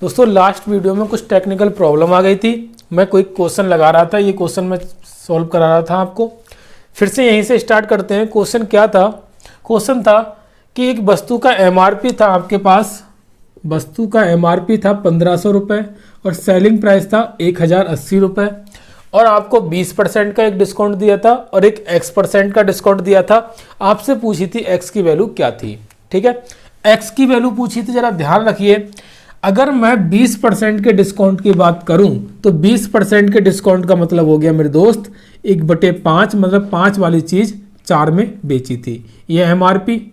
दोस्तों last video में कुछ टेक्निकल प्रॉब्लम आ गई थी। मैं कोई क्वेश्चन लगा रहा था, ये क्वेश्चन मैं सॉल्व करा रहा था आपको। फिर से यहीं से स्टार्ट करते हैं। क्वेश्चन क्या था? क्वेश्चन था कि एक वस्तु का एमआरपी था आपके पास, वस्तु का एमआरपी था 1500 रुपये और सेलिंग प्राइस था 1080 रुपये और आपको 20% का एक डिस्काउंट दिया था और एक X% का डिस्काउंट दिया था। आपसे पूछी थी X की वैल्यू क्या थी। ठीक है, X की वैल्यू पूछी थी। जरा ध्यान रखिए, अगर मैं 20% के डिस्काउंट की बात करूं तो 20% के डिस्काउंट का मतलब हो गया मेरे दोस्त 1/5, मतलब 5 वाली चीज 4 में बेची थी। ये एमआरपी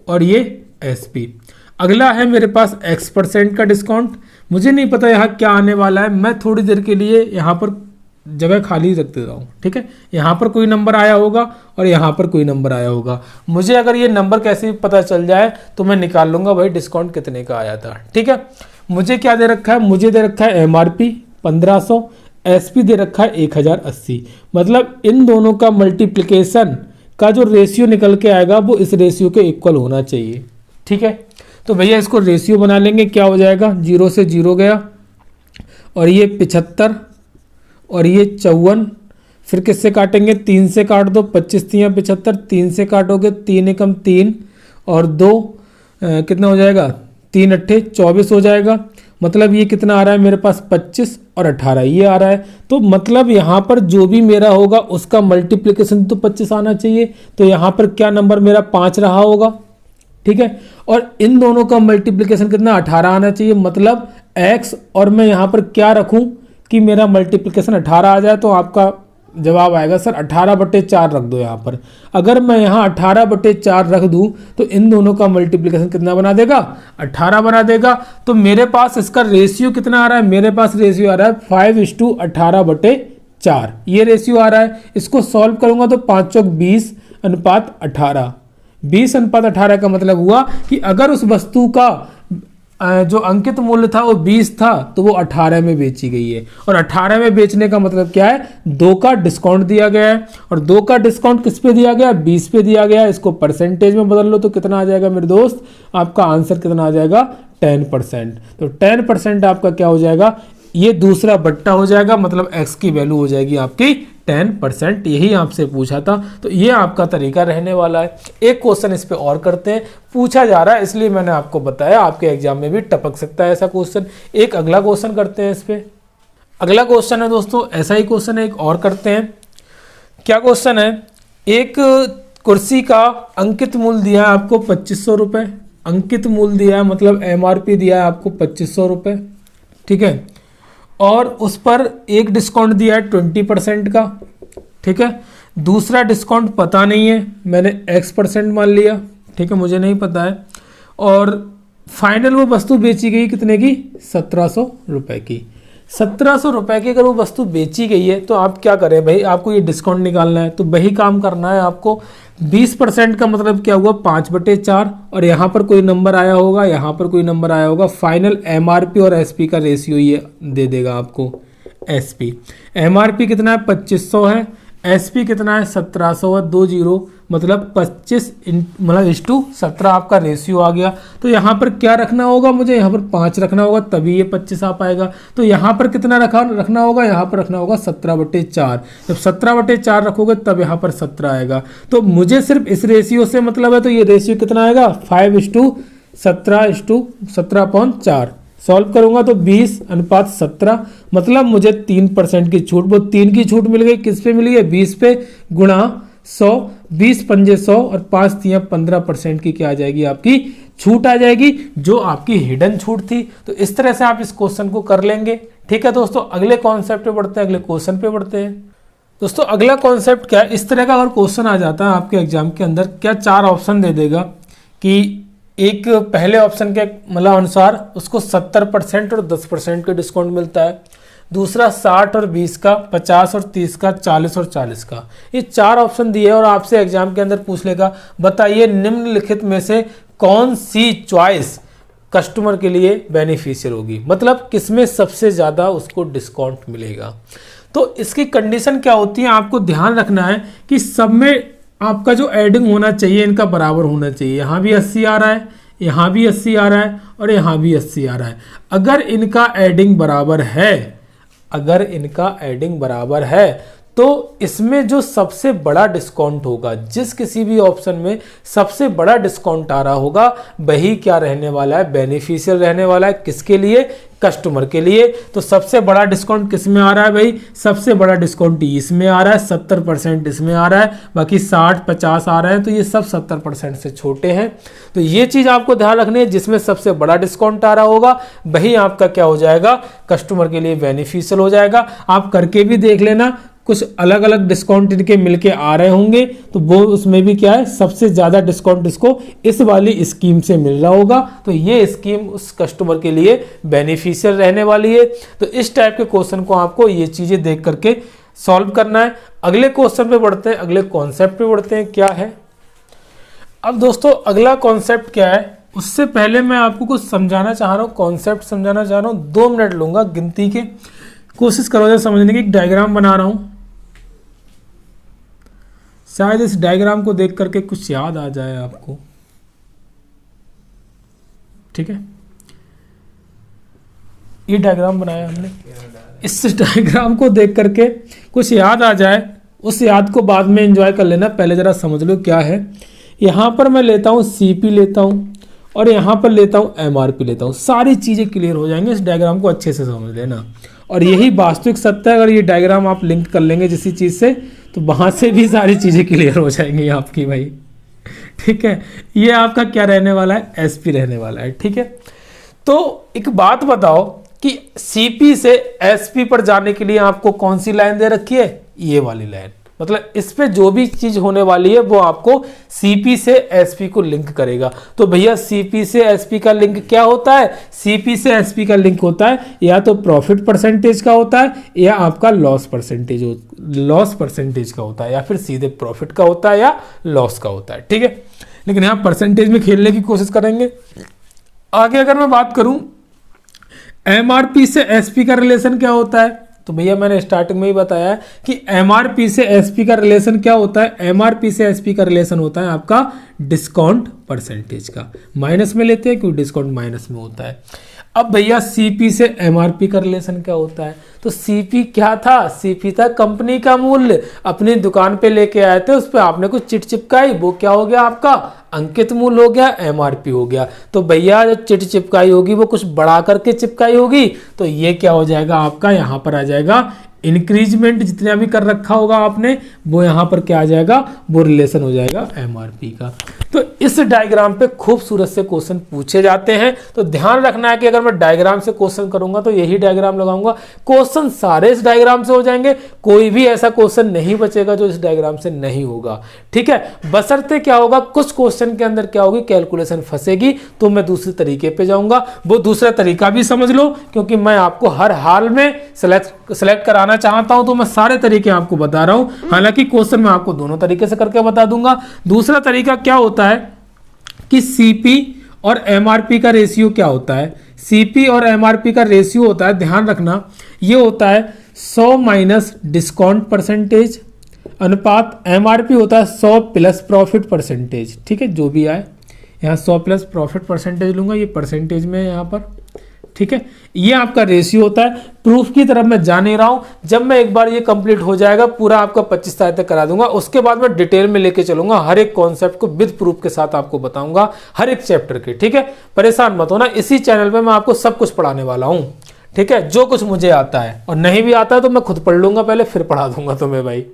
और ये एसपी। अगला है मेरे पास X% का डिस्काउंट। मुझे नहीं पता यहाँ क्या आने वाला है, मैं थोड़ी देर के लिए यहाँ पर जगह खाली रख दे रहा हूँ। ठीक है, यहाँ पर कोई नंबर आया होगा और यहाँ पर कोई नंबर आया होगा। मुझे अगर ये नंबर कैसे पता चल जाए तो मैं निकाल लूंगा भाई डिस्काउंट कितने का आया था। ठीक है, मुझे क्या दे रखा है? मुझे दे रखा है एमआरपी 1500, एसपी दे रखा है 1080। मतलब इन दोनों का मल्टीप्लिकेशन का जो रेशियो निकल के आएगा वो इस रेशियो के इक्वल होना चाहिए। ठीक है, तो भैया इसको रेशियो बना लेंगे। क्या हो जाएगा? 0 से 0 गया और ये 75 और ये 54। फिर किससे काटेंगे? 3 से काट दो, 25 3 75, 3 से काटोगे 3 एकम 3 और 2 कितना हो जाएगा? 3 अट्ठे 24 हो जाएगा। मतलब ये कितना आ रहा है मेरे पास? 25 और 18 ये आ रहा है। तो मतलब यहाँ पर जो भी मेरा होगा उसका मल्टीप्लिकेशन तो 25 आना चाहिए। तो यहाँ पर क्या नंबर मेरा 5 रहा होगा। ठीक है, और इन दोनों का मल्टीप्लिकेशन कितना? 18 आना चाहिए। मतलब x, और मैं यहाँ पर क्या रखूँ कि मेरा मल्टीप्लिकेशन 18 आ जाए, तो आपका जवाब आएगा सर 18/4 रख दो यहाँ पर। अगर मैं यहाँ 18/4 रख दूँ तो इन दोनों का मल्टीप्लिकेशन कितना बना देगा? 18 बना देगा। तो मेरे पास इसका रेशियो कितना आ रहा है? मेरे पास रेशियो आ रहा है 5:18/4। ये रेशियो आ रहा है। इसको सॉल्व करूंगा तो 5 चौक 20 अनुपात 18। 20 अनुपात 18 का मतलब हुआ कि अगर उस वस्तु का जो अंकित मूल्य था वो 20 था तो वो 18 में बेची गई है। और 18 में बेचने का मतलब क्या है? 2 का डिस्काउंट दिया गया है। और 2 का डिस्काउंट किस पे दिया गया? 20 पे दिया गया है। इसको परसेंटेज में बदल लो तो कितना आ जाएगा मेरे दोस्त? आपका आंसर कितना आ जाएगा? 10%। तो 10% आपका क्या हो जाएगा? ये दूसरा बट्टा हो जाएगा, मतलब x की वैल्यू हो जाएगी आपकी 10%। यही आपसे पूछा था, तो ये आपका तरीका रहने वाला है। एक क्वेश्चन इस पे और करते हैं, पूछा जा रहा है इसलिए मैंने आपको बताया, आपके एग्जाम में भी टपक सकता है ऐसा क्वेश्चन। एक अगला क्वेश्चन करते हैं इस पे। अगला क्वेश्चन है दोस्तों, ऐसा ही क्वेश्चन है, एक और करते हैं। क्या क्वेश्चन है? एक कुर्सी का अंकित मूल्य दिया है आपको 2500 रुपये। अंकित मूल्य दिया है मतलब एमआरपी दिया है आपको 2500 रुपये। ठीक है, और उस पर एक डिस्काउंट दिया है 20% का। ठीक है, दूसरा डिस्काउंट पता नहीं है, मैंने X% मान लिया। ठीक है, मुझे नहीं पता है। और फाइनल वो वस्तु बेची गई कितने की? 1700 रुपये की। 1700 रुपये की अगर वो वस्तु बेची गई है तो आप क्या करें भाई? आपको ये डिस्काउंट निकालना है, तो वही काम करना है आपको। 20% का मतलब क्या हुआ? 5/4। और यहाँ पर कोई नंबर आया होगा, यहाँ पर कोई नंबर आया होगा। फाइनल एमआरपी और एसपी का रेशियो ये दे देगा आपको। एसपी एमआरपी कितना है? 2500 है। एसपी कितना है? 1700 है। 2 जीरो मतलब 25 मतलब 1:17 आपका रेशियो आ गया। तो यहाँ पर क्या रखना होगा? मुझे यहाँ पर 5 रखना होगा, तभी ये 25 आ पाएगा। तो यहाँ पर कितना रखना होगा? यहाँ पर रखना होगा 17/4। जब 17/4 रखोगे तब यहाँ पर 17 आएगा। तो मुझे सिर्फ इस रेशियो से मतलब है, तो ये रेशियो कितना आएगा? 5:17:17/4। सॉल्व करूंगा तो 20:17, मतलब मुझे 3% की छूट, वो 3 की छूट मिल गई। किस पे मिली है? 20 पे गुणा 100, 20 पंजे 100 और 5 3 15% की क्या आ जाएगी? आपकी छूट आ जाएगी, जो आपकी हिडन छूट थी। तो इस तरह से आप इस क्वेश्चन को कर लेंगे। ठीक है दोस्तों, अगले कॉन्सेप्ट पे बढ़ते हैं, अगले क्वेश्चन पे बढ़ते हैं। दोस्तों अगला कॉन्सेप्ट क्या है? इस तरह का अगर क्वेश्चन आ जाता है आपके एग्जाम के अंदर, क्या 4 ऑप्शन दे देगा कि एक पहले ऑप्शन के मतलब अनुसार उसको 70% और 10% का डिस्काउंट मिलता है, दूसरा 60 और 20 का, 50 और 30 का, 40 और 40 का। ये 4 ऑप्शन दिए और आपसे एग्जाम के अंदर पूछ लेगा बताइए निम्नलिखित में से कौन सी चॉइस कस्टमर के लिए बेनिफिशियल होगी, मतलब किसमें सबसे ज़्यादा उसको डिस्काउंट मिलेगा। तो इसकी कंडीशन क्या होती है? आपको ध्यान रखना है कि सब में आपका जो एडिंग होना चाहिए इनका बराबर होना चाहिए। यहाँ भी 80 आ रहा है, यहाँ भी 80 आ रहा है और यहाँ भी 80 आ रहा है। अगर इनका एडिंग बराबर है, अगर इनका एडिंग बराबर है तो इसमें जो सबसे बड़ा डिस्काउंट होगा, जिस किसी भी ऑप्शन में सबसे बड़ा डिस्काउंट आ रहा होगा, वही क्या रहने वाला है, बेनिफिशियल रहने वाला है। किसके लिए? कस्टमर के लिए। तो सबसे बड़ा डिस्काउंट किस में आ रहा है भाई? सबसे बड़ा डिस्काउंट इसमें आ रहा है, 70% इसमें आ रहा है, बाकी 60-50 आ रहे हैं, तो ये सब 70% से छोटे हैं। तो ये चीज़ आपको ध्यान रखनी है, जिसमें सबसे बड़ा डिस्काउंट आ रहा होगा वही आपका क्या हो जाएगा, कस्टमर के लिए बेनिफिशियल हो जाएगा। आप करके भी देख लेना, कुछ अलग अलग डिस्काउंट इनके मिलके आ रहे होंगे, तो वो उसमें भी क्या है, सबसे ज़्यादा डिस्काउंट इसको इस वाली स्कीम से मिल रहा होगा। तो ये स्कीम उस कस्टमर के लिए बेनिफिशियल रहने वाली है। तो इस टाइप के क्वेश्चन को आपको ये चीज़ें देख करके सॉल्व करना है। अगले क्वेश्चन पे बढ़ते हैं, अगले कॉन्सेप्ट पे बढ़ते हैं। क्या है अब दोस्तों अगला कॉन्सेप्ट क्या है, उससे पहले मैं आपको कुछ समझाना चाह रहा हूँ, कॉन्सेप्ट समझाना चाह रहा हूँ। 2 मिनट लूँगा गिनती के, कोशिश करो समझने की। एक डायग्राम बना रहा हूँ, शायद इस डायग्राम को देख करके कुछ याद आ जाए आपको। ठीक है, ये डायग्राम बनाया हमने, इस डायग्राम को देख करके कुछ याद आ जाए, उस याद को बाद में एंजॉय कर लेना। पहले जरा समझ लो क्या है। यहाँ पर मैं लेता हूँ सीपी लेता हूँ और यहाँ पर लेता हूँ एमआरपी लेता हूँ, सारी चीज़ें क्लियर हो जाएंगे। इस डायग्राम को अच्छे से समझ लेना, और यही वास्तविक सत्य है। अगर ये डायग्राम आप लिंक कर लेंगे किसी चीज़ से, तो वहाँ से भी सारी चीज़ें क्लियर हो जाएंगी आपकी भाई। ठीक है, ये आपका क्या रहने वाला है, एसपी रहने वाला है। ठीक है, तो एक बात बताओ कि सीपी से एसपी पर जाने के लिए आपको कौन सी लाइन दे रखी है, ये वाली लाइन। मतलब इस पे जो भी चीज होने वाली है वो आपको सीपी से एसपी को लिंक करेगा। तो भैया सीपी से एसपी का लिंक क्या होता है? सीपी से एसपी का लिंक होता है या तो प्रॉफिट परसेंटेज का होता है, या आपका लॉस परसेंटेज का होता है, या फिर सीधे प्रॉफिट का होता है या लॉस का होता है। ठीक है, लेकिन यहाँ परसेंटेज में खेलने की कोशिश करेंगे। आगे अगर मैं बात करूं एमआरपी से एसपी का रिलेशन क्या होता है, तो भैया मैंने स्टार्टिंग में ही बताया है कि एमआरपी से एसपी का रिलेशन क्या होता है। एमआरपी से एसपी का रिलेशन होता है आपका डिस्काउंट परसेंटेज का। माइनस में लेते हैं क्योंकि डिस्काउंट माइनस में होता है। अब भैया सीपी से एमआरपी का रिलेशन क्या होता है, तो सीपी क्या था? सीपी था कंपनी का मूल्य। अपनी दुकान पे लेके आए थे, उस पर आपने कुछ चिट चिपकाई, वो क्या हो गया आपका अंकित मूल्य हो गया, एमआरपी हो गया। तो भैया जो चिट चिपकाई होगी वो कुछ बढ़ा करके चिपकाई होगी, तो ये क्या हो जाएगा आपका, यहाँ पर आ जाएगा इंक्रीजमेंट। जितने अभी कर रखा होगा आपने वो यहाँ पर क्या आ जाएगा, वो रिलेशन हो जाएगा एमआरपी का। तो इस डायग्राम पे खूबसूरत से क्वेश्चन पूछे जाते हैं। तो ध्यान रखना है कि अगर मैं डायग्राम से क्वेश्चन करूंगा तो यही डायग्राम लगाऊंगा, क्वेश्चन सारे इस डायग्राम से हो जाएंगे, कोई भी ऐसा क्वेश्चन नहीं बचेगा जो इस डायग्राम से नहीं होगा। ठीक है, बशर्ते क्या होगा, कुछ क्वेश्चन के अंदर क्या होगी, कैलकुलेशन फंसेगी, तो मैं दूसरे तरीके पे जाऊंगा। वो दूसरा तरीका भी समझ लो, क्योंकि मैं आपको हर हाल में सेलेक्ट कराना चाहता हूं, तो मैं सारे तरीके आपको बता रहा हूं। हालांकि क्वेश्चन मैं आपको दोनों तरीके से करके बता दूंगा। दूसरा तरीका क्या होता है कि सीपी और एमआरपी का रेशियो क्या होता है। सीपी और एमआरपी का रेशियो होता है, ध्यान रखना, ये होता है 100 माइनस डिस्काउंट परसेंटेज अनुपात एमआरपी होता है 100 प्लस प्रॉफिट परसेंटेज। ठीक है, जो भी आए, यहाँ 100 प्लस प्रॉफिट परसेंटेज लूंगा, ये परसेंटेज में है यहाँ पर। ठीक है, ये आपका रेशियो होता है। प्रूफ की तरफ मैं जा नहीं रहा हूं, जब मैं एक बार ये कंप्लीट हो जाएगा पूरा आपका 25 तारीख तक करा दूंगा, उसके बाद मैं डिटेल में लेके चलूंगा, हर एक कॉन्सेप्ट को विद प्रूफ के साथ आपको बताऊंगा, हर एक चैप्टर के। ठीक है, परेशान मत होना, इसी चैनल पे मैं आपको सब कुछ पढ़ाने वाला हूं। ठीक है, जो कुछ मुझे आता है, और नहीं भी आता है तो मैं खुद पढ़ लूंगा पहले, फिर पढ़ा दूंगा तुम्हें भाई।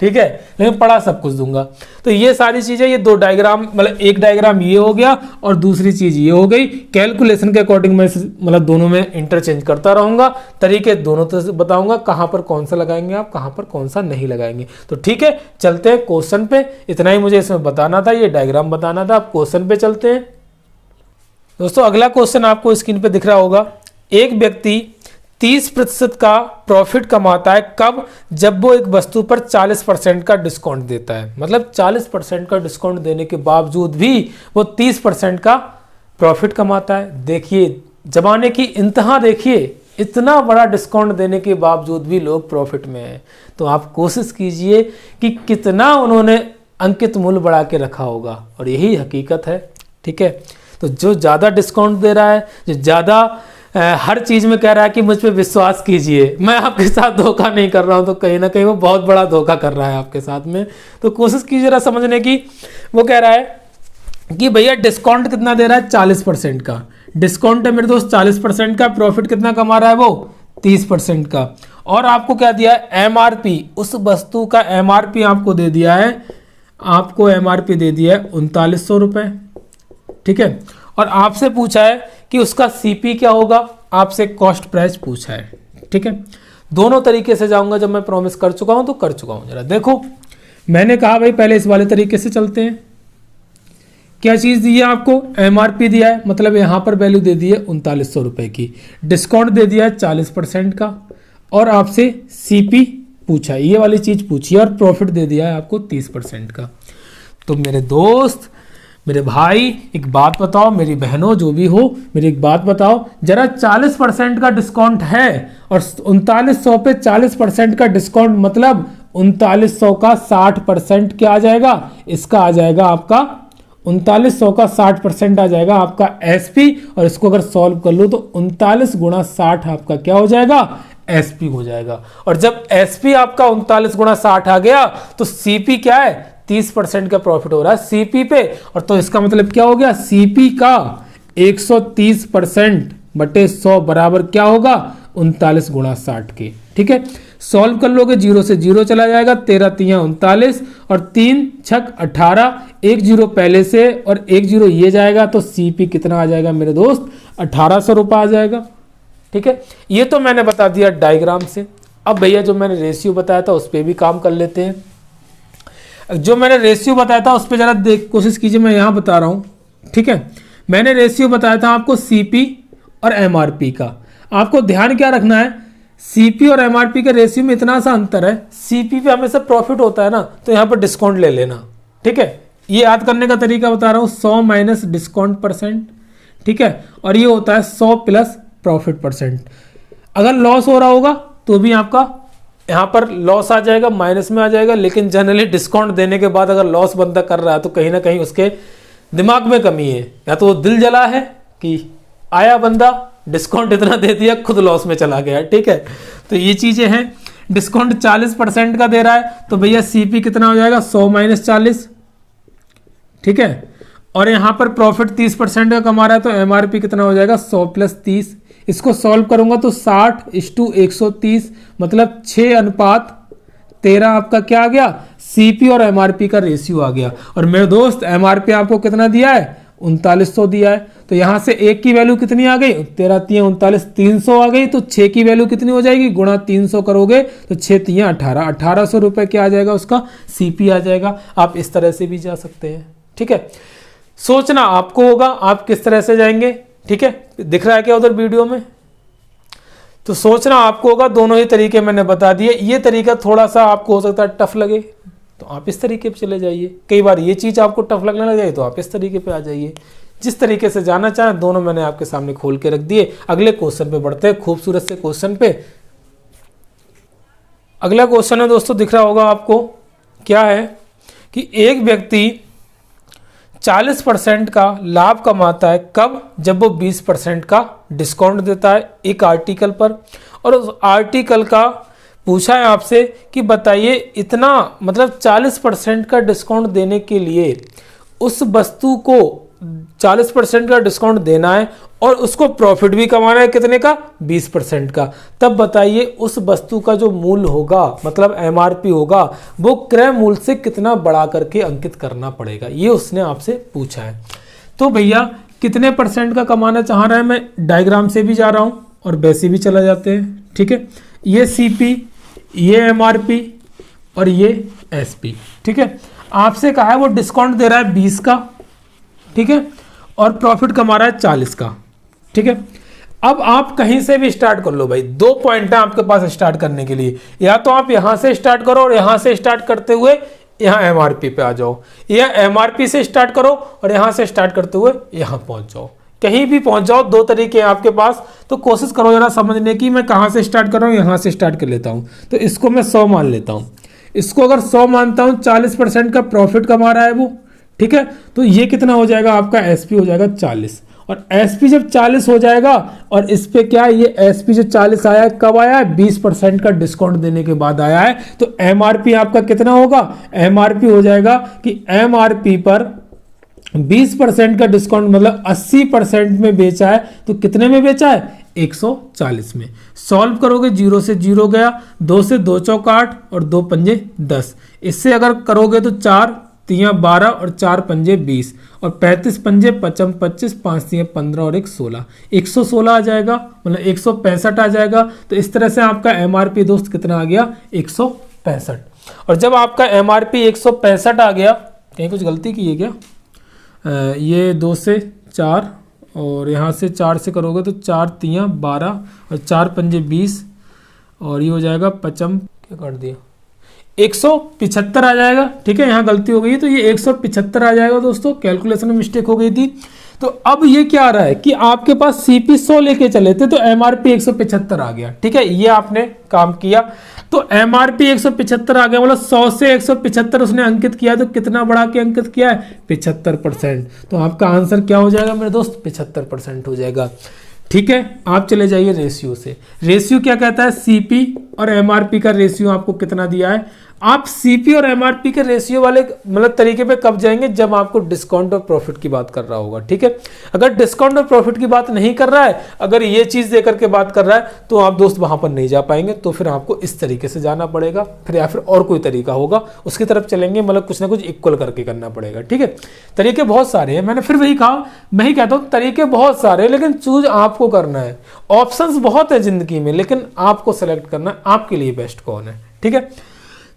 ठीक है, लेकिन पढ़ा सब कुछ दूंगा। तो ये सारी चीजें, ये 2 डायग्राम, मतलब एक डायग्राम ये हो गया और दूसरी चीज ये हो गई। कैलकुलेशन के अकॉर्डिंग मैं मतलब दोनों में इंटरचेंज करता रहूंगा, तरीके दोनों तरह से बताऊंगा, कहां पर कौन सा लगाएंगे आप, कहां पर कौन सा नहीं लगाएंगे। तो ठीक है, चलते हैं क्वेश्चन पे। इतना ही मुझे इसमें बताना था, ये डायग्राम बताना था। अब क्वेश्चन पे चलते हैं दोस्तों। अगला क्वेश्चन आपको स्क्रीन पे दिख रहा होगा। एक व्यक्ति 30% का प्रॉफिट कमाता है, कब? जब वो एक वस्तु पर 40% का डिस्काउंट देता है। मतलब 40% का डिस्काउंट देने के बावजूद भी वो 30% का प्रॉफिट कमाता है। देखिए जमाने की इंतहा, देखिए इतना बड़ा डिस्काउंट देने के बावजूद भी लोग प्रॉफिट में हैं। तो आप कोशिश कीजिए कि कितना उन्होंने अंकित मूल्य बढ़ा के रखा होगा, और यही हकीकत है। ठीक है, तो जो ज़्यादा डिस्काउंट दे रहा है, जो ज़्यादा हर चीज़ में कह रहा है कि मुझ पे विश्वास कीजिए, मैं आपके साथ धोखा नहीं कर रहा हूँ, तो कहीं ना कहीं वो बहुत बड़ा धोखा कर रहा है आपके साथ में। तो कोशिश कीजिए जरा समझने की। वो कह रहा है कि भैया डिस्काउंट कितना दे रहा है, 40% का डिस्काउंट है मेरे दोस्त, 40% का। प्रॉफिट कितना कमा रहा है वो, 30% का। और आपको क्या दिया है, एमआरपी, उस वस्तु का एमआरपी आपको दे दिया है, आपको एमआरपी दे दिया है 3900 रुपये, ठीक है। और आपसे पूछा है कि उसका सीपी क्या होगा, आपसे कॉस्ट प्राइस पूछा है, ठीक है। दोनों तरीके से जाऊंगा, जब मैं प्रॉमिस कर चुका हूं तो कर चुका हूं। जरा देखो, मैंने कहा भाई पहले इस वाले तरीके से चलते हैं। क्या चीज़ दी है आपको, एमआरपी दिया है, मतलब यहाँ पर वैल्यू दे दी है 3900 रुपये की, डिस्काउंट दे दिया है 40% का, और आपसे सीपी पूछा है, ये वाली चीज़ पूछी है, और प्रॉफिट दे दिया है आपको 30% का। तो मेरे दोस्त, मेरे भाई, एक बात बताओ, मेरी बहनों जो भी हो, मेरी एक बात बताओ जरा, 40% का डिस्काउंट है और 3900 पे 40% का डिस्काउंट, मतलब 3900 का 60% क्या आ जाएगा, इसका आ जाएगा आपका 3900 का 60% आ जाएगा आपका एसपी। और इसको अगर सॉल्व कर लो तो 39 गुणा 60 आपका क्या हो जाएगा, एसपी हो जाएगा। और जब एसपी आपका 39 गुणा 60 आ गया तो सीपी क्या है, 30% का प्रॉफिट हो रहा है सीपी पे। और तो इसका मतलब क्या हो गया, सीपी का 130% बटे 100 बराबर क्या होगा, 39 गुणा 60 के, ठीक है। सॉल्व कर लोगे, 0 से 0 चला जाएगा, 13 तियां 39 और 3 छक 18, एक जीरो पहले से और एक जीरो ये जाएगा, तो सीपी कितना आ जाएगा मेरे दोस्त, 1800 रुपये आ जाएगा, ठीक है। ये तो मैंने बता दिया डायग्राम से। अब भैया जो मैंने रेशियो बताया था उस पर भी काम कर लेते हैं। जो मैंने रेशियो बताया था उस पर जरा देख कोशिश कीजिए, मैं यहाँ बता रहा हूँ, ठीक है। मैंने रेशियो बताया था आपको सीपी और एमआरपी का। आपको ध्यान क्या रखना है, सीपी और एमआरपी के रेशियो में इतना सा अंतर है, सीपी पे हमेशा प्रॉफिट होता है ना, तो यहाँ पर डिस्काउंट ले लेना, ठीक है। ये याद करने का तरीका बता रहा हूँ, 100 माइनस डिस्काउंट %, ठीक है। और ये होता है 100 प्लस प्रॉफिट %। अगर लॉस हो रहा होगा तो भी आपका यहाँ पर लॉस आ जाएगा, माइनस में आ जाएगा। लेकिन जनरली डिस्काउंट देने के बाद अगर लॉस बंदा कर रहा है तो कहीं ना कहीं उसके दिमाग में कमी है, या तो वो दिल जला है कि आया बंदा डिस्काउंट इतना दे दिया, खुद लॉस में चला गया, ठीक है। तो ये चीजें हैं। डिस्काउंट 40% का दे रहा है तो भैया सीपी कितना हो जाएगा, 100 माइनस 40, ठीक है। और यहाँ पर प्रॉफिट 30% का कमा रहा है तो एमआरपी कितना हो जाएगा, 100 प्लस 30। इसको सॉल्व करूंगा तो 60:130, मतलब 6:13 आपका क्या आ गया, सीपी और एमआरपी का रेशियो आ गया। और मेरे दोस्त एमआरपी आपको कितना दिया है, 3900 दिया है। तो यहां से 1 की वैल्यू कितनी आ गई, 13 तियां 39, 300 आ गई। तो 6 की वैल्यू कितनी हो जाएगी, गुणा 300 करोगे तो 6 तियां 18, 1800 रुपये क्या आ जाएगा, उसका सीपी आ जाएगा। आप इस तरह से भी जा सकते हैं, ठीक है। सोचना आपको होगा आप किस तरह से जाएंगे, ठीक है। दिख रहा है क्या उधर वीडियो में, तो सोचना आपको होगा। दोनों ही तरीके मैंने बता दिए। ये तरीका थोड़ा सा आपको हो सकता है टफ लगे तो आप इस तरीके पे चले जाइए, कई बार ये चीज़ आपको टफ लगने लग जाए तो आप इस तरीके पे आ जाइए। जिस तरीके से जाना चाहें दोनों मैंने आपके सामने खोल के रख दिए। अगले क्वेश्चन पे बढ़ते हैं, खूबसूरत से क्वेश्चन पे। अगला क्वेश्चन है दोस्तों, दिख रहा होगा आपको, क्या है कि एक व्यक्ति 40% का लाभ कमाता है, कब, जब वो 20% का डिस्काउंट देता है एक आर्टिकल पर। और उस आर्टिकल का पूछा है आपसे कि बताइए इतना, मतलब 40% का डिस्काउंट देने के लिए उस वस्तु को 40% का डिस्काउंट देना है और उसको प्रॉफिट भी कमाना है कितने का, 20% का। तब बताइए उस वस्तु का जो मूल्य होगा, मतलब एमआरपी होगा, वो क्रय मूल्य से कितना बढ़ा करके अंकित करना पड़ेगा। ये उसने आपसे पूछा है। तो भैया कितने % का कमाना चाह रहा है, मैं डायग्राम से भी जा रहा हूं और वैसे भी चला जाते हैं, ठीक है। ये सीपी, ये एमआरपी और ये एसपी, ठीक है। आपसे कहा है वो डिस्काउंट दे रहा है 20 का, ठीक है, और प्रॉफिट कमा रहा है 40 का, ठीक है। अब आप कहीं से भी स्टार्ट कर लो भाई, 2 पॉइंट है आपके पास स्टार्ट करने के लिए। या तो आप यहां से स्टार्ट करो और यहां से स्टार्ट करते हुए यहां एमआरपी पे आ जाओ, या एमआरपी से स्टार्ट करो और यहां से स्टार्ट करते हुए यहां पहुंच जाओ। कहीं भी पहुंच जाओ, 2 तरीके हैं आपके पास। तो कोशिश करो जरा समझने की, मैं कहां से स्टार्ट कर रहा हूं, यहां से स्टार्ट कर लेता हूं। तो इसको मैं 100 मान लेता हूं। इसको अगर 100 मानता हूं, 40% का प्रॉफिट कमा रहा है वो, ठीक है। तो ये कितना हो जाएगा आपका एसपी हो जाएगा 40, और एसपी जब 40 हो जाएगा और इस पे क्या है, ये एसपी जो 40 आया है कब आया है, 20% का डिस्काउंट देने के बाद आया है। तो एमआरपी आपका कितना होगा, एमआरपी हो जाएगा कि एमआरपी पर 20% का डिस्काउंट मतलब 80% में बेचा है, तो कितने में बेचा है, 140 में। सॉल्व करोगे 0 से 0 गया, 2 से 2 चौक 8 और 2 पंजे 10। इससे अगर करोगे तो 4 तियां 12 और 4 पंजे 20 और 35 पंजे 55 25 5 तियां 15 और 1 16, 116 आ जाएगा, मतलब 165 आ जाएगा। तो इस तरह से आपका एमआरपी दोस्त कितना आ गया, 165। और जब आपका एमआरपी 165 आ गया, कहीं कुछ गलती की है क्या, ये 2 से 4 और यहाँ से 4 से करोगे तो 4 तियां 12 और 4 पंजे 20 और ये हो जाएगा 55, क्या कर दिया, 175 आ जाएगा। ठीक है, यहाँ गलती हो गई तो ये 175 आ जाएगा दोस्तों, कैलकुलेशन में मिस्टेक हो गई थी। तो अब ये क्या आ रहा है कि आपके पास सीपी 100 लेके चले थे तो एमआरपी 175 आ गया। ठीक है, ये आपने काम किया तो एमआरपी 175 आ गया, मतलब 100 से 175 उसने अंकित किया, तो कितना बढ़ा के अंकित किया है, 75%। तो आपका आंसर क्या हो जाएगा मेरे दोस्त, 75% हो जाएगा। ठीक है, आप चले जाइए रेशियो से। रेशियो क्या कहता है, सीपी और एमआरपी का रेशियो आपको कितना दिया है। आप सीपी और एमआरपी के रेशियो वाले मतलब तरीके पे कब जाएंगे, जब आपको डिस्काउंट और प्रॉफिट की बात कर रहा होगा। ठीक है, अगर डिस्काउंट और प्रॉफिट की बात नहीं कर रहा है, अगर ये चीज देकर के बात कर रहा है, तो आप दोस्त वहां पर नहीं जा पाएंगे। तो फिर आपको इस तरीके से जाना पड़ेगा, फिर या फिर और कोई तरीका होगा उसकी तरफ चलेंगे, मतलब कुछ ना कुछ इक्वल करके करना पड़ेगा। ठीक है, तरीके बहुत सारे हैं, मैंने फिर वही कहा, मैं ही कहता हूँ तरीके बहुत सारे हैं, लेकिन चूज आपको करना है। ऑप्शंस बहुत है जिंदगी में, लेकिन आपको सेलेक्ट करना है आपके लिए बेस्ट कौन है। ठीक है,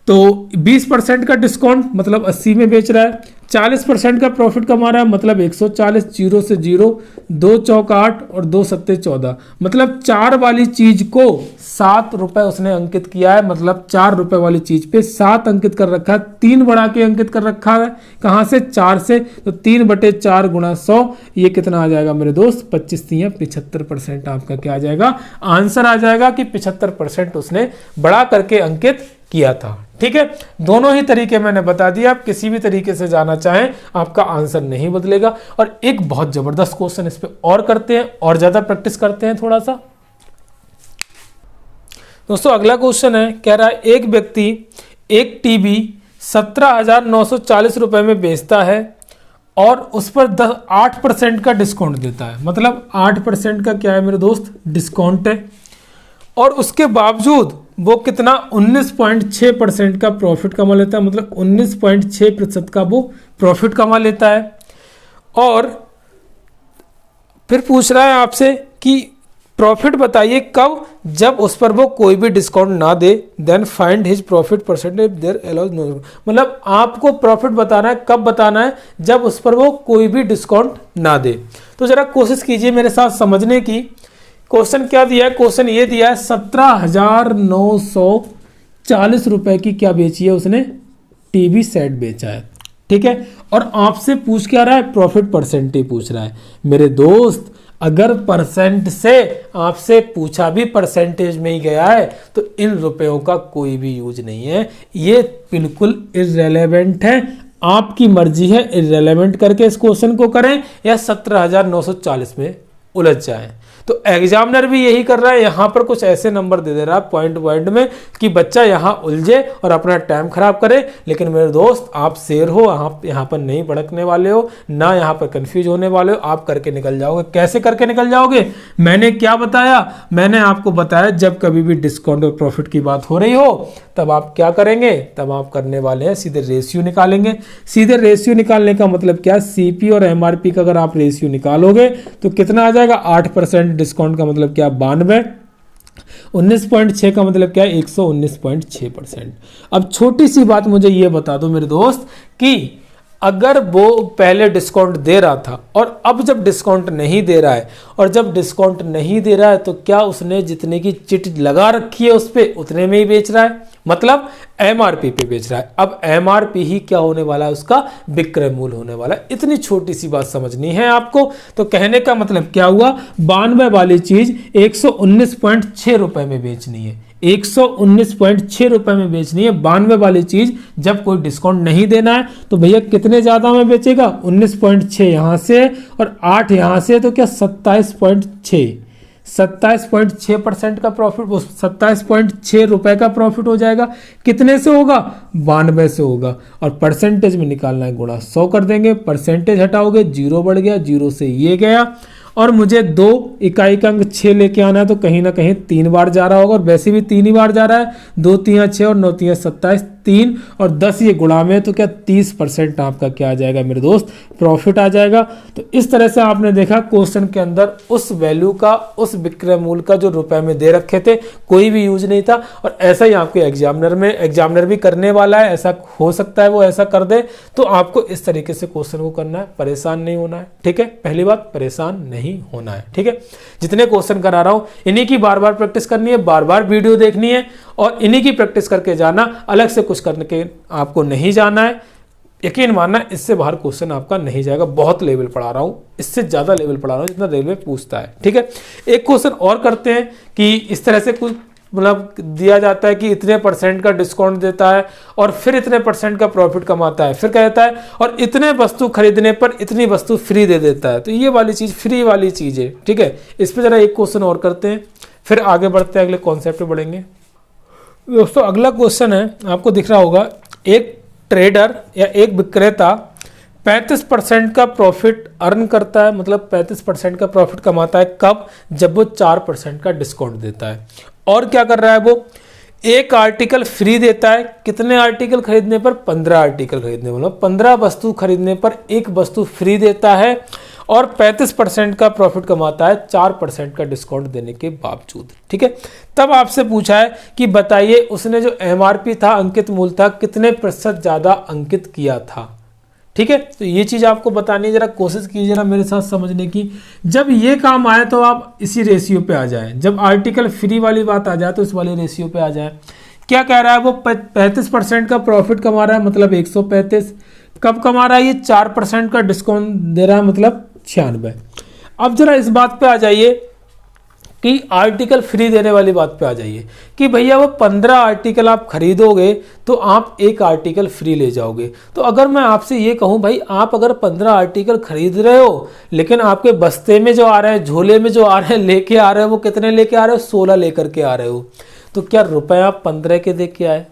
तो 20% का डिस्काउंट मतलब 80 में बेच रहा है, 40% का प्रॉफिट कमा रहा है मतलब 140, 0 से 0, 2 चौक 8 और 2 सत्ते 14, मतलब 4 वाली चीज को 7 रुपए उसने अंकित किया है, मतलब 4 रुपए वाली चीज पे 7 अंकित कर रखा है, 3 बढ़ा के अंकित कर रखा है, कहां से, 4 से। तो 3/4 गुणा 100, ये कितना आ जाएगा मेरे दोस्त, 25 तियां 75% आपका क्या आ जाएगा, आंसर आ जाएगा कि 75% उसने बढ़ा करके अंकित किया था। ठीक है, दोनों ही तरीके मैंने बता दिए, आप किसी भी तरीके से जाना चाहें आपका आंसर नहीं बदलेगा। और एक बहुत जबरदस्त क्वेश्चन इस पे और करते हैं, और ज्यादा प्रैक्टिस करते हैं थोड़ा सा दोस्तों। अगला क्वेश्चन है, कह रहा है एक व्यक्ति एक टीवी 17,940 रुपए में बेचता है और उस पर 8% का डिस्काउंट देता है, मतलब 8% का क्या है मेरे दोस्त, डिस्काउंट है, और उसके बावजूद वो कितना 19.6% का प्रॉफिट कमा लेता है, मतलब 19.6% का वो प्रॉफिट कमा लेता है। और फिर पूछ रहा है आपसे कि प्रॉफिट बताइए कब, जब उस पर वो कोई भी डिस्काउंट ना दे, then find his profit percentage there allows no. मतलब आपको प्रॉफिट बताना है, कब बताना है, जब उस पर वो कोई भी डिस्काउंट ना दे। तो जरा कोशिश कीजिए मेरे साथ समझने की। क्वेश्चन क्या दिया है, क्वेश्चन ये दिया है 17,940 रुपए की क्या बेची है उसने, टीवी सेट बेचा है। ठीक है, और आपसे पूछ क्या रहा है, प्रॉफिट परसेंटेज पूछ रहा है। मेरे दोस्त अगर परसेंट से आपसे पूछा भी परसेंटेज में ही गया है, तो इन रुपयों का कोई भी यूज नहीं है, ये बिल्कुल इररेलेवेंट है। आपकी मर्जी है इररेलेवेंट करके इस क्वेश्चन को करें या 17,940 में उलझ जाएं। तो एग्जामिनर भी यही कर रहा है, यहां पर कुछ ऐसे नंबर दे दे रहा है पॉइंट पॉइंट में कि बच्चा यहां उलझे और अपना टाइम खराब करे। लेकिन मेरे दोस्त आप शेर हो, आप यहां पर नहीं भड़कने वाले हो, ना यहां पर कंफ्यूज होने वाले हो, आप करके निकल जाओगे। कैसे करके निकल जाओगे, मैंने क्या बताया, मैंने आपको बताया जब कभी भी डिस्काउंट और प्रॉफिट की बात हो रही हो तब आप क्या करेंगे, तब आप करने वाले हैं सीधे रेशियो निकालेंगे। सीधे रेशियो निकालने का मतलब क्या, सीपी और एमआरपी का अगर आप रेशियो निकालोगे तो कितना आ जाएगा, 8% डिस्काउंट का मतलब क्या, 92, 19.6 का मतलब क्या है, 119.6%। अब छोटी सी बात मुझे ये बता दो मेरे दोस्त कि अगर वो पहले डिस्काउंट दे रहा था और अब जब डिस्काउंट नहीं दे रहा है, और जब डिस्काउंट नहीं दे रहा है तो क्या उसने जितने की चिट लगा रखी है उस पर उतने में ही बेच रहा है। मतलब एमआरपी पे बेच रहा है। अब एमआरपी ही क्या होने वाला है, उसका विक्रय मूल्य होने वाला है। इतनी छोटी सी बात समझनी है आपको। तो कहने का मतलब क्या हुआ, 92 वाली चीज 119.6 रुपए में बेचनी है, 119.6 रुपए में बेचनी है 92 वाली चीज। जब कोई डिस्काउंट नहीं देना है तो भैया कितने ज्यादा में बेचेगा, 19.6 यहां से और 8 यहां से, तो क्या 27.6% का प्रॉफिट, 27.6 रुपए का प्रॉफिट हो जाएगा। कितने से होगा, 92 से होगा। और परसेंटेज में निकालना है, गुणा 100 कर देंगे, परसेंटेज हटाओगे, जीरो बढ़ गया, जीरो से ये गया, और मुझे 2 इकाई का अंक 6 लेके आना है, तो कहीं ना कहीं 3 बार जा रहा होगा, और वैसे भी 3 ही बार जा रहा है, 2 3 6 और 9 3 27, 3 और 10 ये गुणा में, तो क्या 30% आपका क्या आ जाएगा मेरे दोस्त, प्रॉफिट आ जाएगा। तो इस तरह से आपने देखा क्वेश्चन के अंदर उस वैल्यू का, उस विक्रय मूल्य का जो रुपए में दे रखे थे, कोई भी यूज नहीं था। और ऐसा ही आपके एग्जामिनर भी करने वाला है, ऐसा हो सकता है वो ऐसा कर दे। तो आपको इस तरीके से क्वेश्चन को करना है, परेशान नहीं होना है, ठीक है। पहली बात, परेशान नहीं होना है, ठीक है। जितने क्वेश्चन करा रहा हूं इन्हीं की बार बार प्रैक्टिस करनी है, बार बार वीडियो देखनी है, और इन्हीं की प्रैक्टिस करके जाना, अलग से कुछ करने के आपको नहीं जाना है। यकीन मानना, इससे बाहर क्वेश्चन आपका नहीं जाएगा। बहुत लेवल पढ़ा रहा हूं, इससे ज्यादा लेवल पढ़ा रहा हूं जितना रेलवे पूछता है, ठीक है। एक क्वेश्चन और करते हैं कि इस तरह से कुछ मतलब दिया जाता है कि इतने % का डिस्काउंट देता है और फिर इतने % का प्रॉफिट कमाता है, फिर कहता है और इतने वस्तु खरीदने पर इतनी वस्तु फ्री दे देता है। तो ये वाली चीज फ्री वाली चीज है, ठीक है। इस पर जरा एक क्वेश्चन और करते हैं, फिर आगे बढ़ते हैं, अगले कॉन्सेप्ट पे बढ़ेंगे। दोस्तों अगला क्वेश्चन है, आपको दिख रहा होगा, एक ट्रेडर या एक विक्रेता 35% का प्रॉफिट अर्न करता है, मतलब 35% का प्रॉफिट कमाता है। कब, जब वो 4% का डिस्काउंट देता है। और क्या कर रहा है वो, एक आर्टिकल फ्री देता है। कितने आर्टिकल खरीदने पर, 15 आर्टिकल खरीदने, मतलब 15 वस्तु खरीदने पर एक वस्तु फ्री देता है, और 35% का प्रॉफिट कमाता है 4% का डिस्काउंट देने के बावजूद, ठीक है। तब आपसे पूछा है कि बताइए उसने जो एमआरपी था, अंकित मूल्य था, कितने % ज्यादा अंकित किया था, ठीक है। तो ये चीज आपको बतानी है, जरा कोशिश कीजिए जरा मेरे साथ समझने की। जब ये काम आए तो आप इसी रेशियो पे आ जाए, जब आर्टिकल फ्री वाली बात आ जाए तो इस वाले रेशियो पे आ जाए। क्या कह रहा है वो, 35% का प्रॉफिट कमा रहा है, मतलब 135। कब कमा रहा है ये, 4% का डिस्काउंट दे रहा है, मतलब 96। अब जरा इस बात पे आ जाइए कि आर्टिकल फ्री देने वाली बात पे आ जाइए कि भैया वो 15 आर्टिकल आप खरीदोगे तो आप एक आर्टिकल फ्री ले जाओगे। तो अगर मैं आपसे ये कहूं भाई, आप अगर 15 आर्टिकल खरीद रहे हो, लेकिन आपके बस्ते में जो आ रहे हैं, झोले में जो आ रहे हैं, लेके आ रहे हो, वो कितने लेके आ रहे हो, 16 लेकर के आ रहे हो, तो क्या रुपए आप 15 के दे के आए,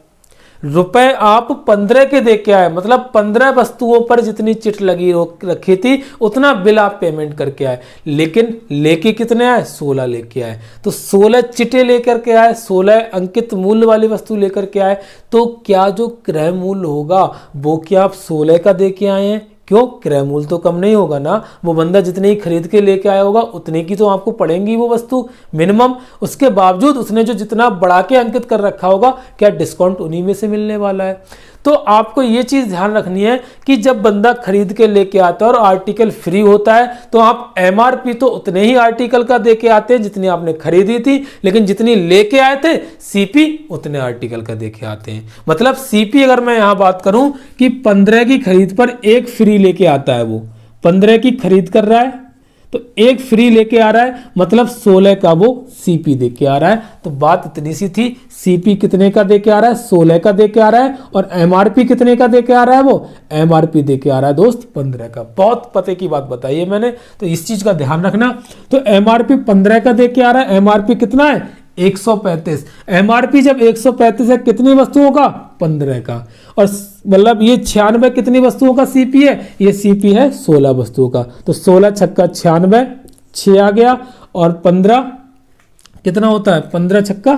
रुपए आप 15 के दे के आए, मतलब 15 वस्तुओं पर जितनी चिट लगी रखी थी उतना बिल आप पेमेंट करके आए, लेकिन लेके कितने आए, 16 लेके आए। तो 16 चिटे लेकर के आए, 16 अंकित मूल्य वाली वस्तु लेकर के आए। तो क्या जो क्रय मूल्य होगा वो क्या आप 16 का दे के आए हैं, क्यों, क्रय मूल्य तो कम नहीं होगा ना। वो बंदा जितने ही खरीद के लेके आया होगा उतने की तो आपको पड़ेंगी वो वस्तु मिनिमम। उसके बावजूद उसने जो जितना बढ़ा के अंकित कर रखा होगा, क्या डिस्काउंट उन्हीं में से मिलने वाला है। तो आपको ये चीज ध्यान रखनी है कि जब बंदा खरीद के लेके आता है और आर्टिकल फ्री होता है, तो आप एमआरपी तो उतने ही आर्टिकल का देके आते हैं जितनी आपने खरीदी थी, लेकिन जितनी लेके आए थे सीपी उतने आर्टिकल का देके आते हैं। मतलब सीपी अगर मैं यहां बात करूं कि 15 की खरीद पर एक फ्री लेके आता है, वो 15 की खरीद कर रहा है तो एक फ्री लेके आ रहा है, मतलब 16 का वो सीपी दे के आ रहा है। तो बात इतनी सी थी, सीपी कितने का दे के आ रहा है, 16 का दे के आ रहा है, और एमआरपी कितने का दे के आ रहा है, वो एमआरपी दे के आ रहा है दोस्त 15 का। बहुत पते की बात बताई है मैंने, तो इस चीज का ध्यान रखना। तो एमआरपी 15 का दे के आ रहा है, एमआरपी कितना है, 135। एमआरपी जब 135 है, कितनी वस्तुओं का, 15 का, और मतलब ये 96 कितनी वस्तुओं का सीपी है, ये सीपी है 16 वस्तुओं का। तो 16 छक्का 96, 6 आ गया, और 15 कितना होता है, 15 छक्का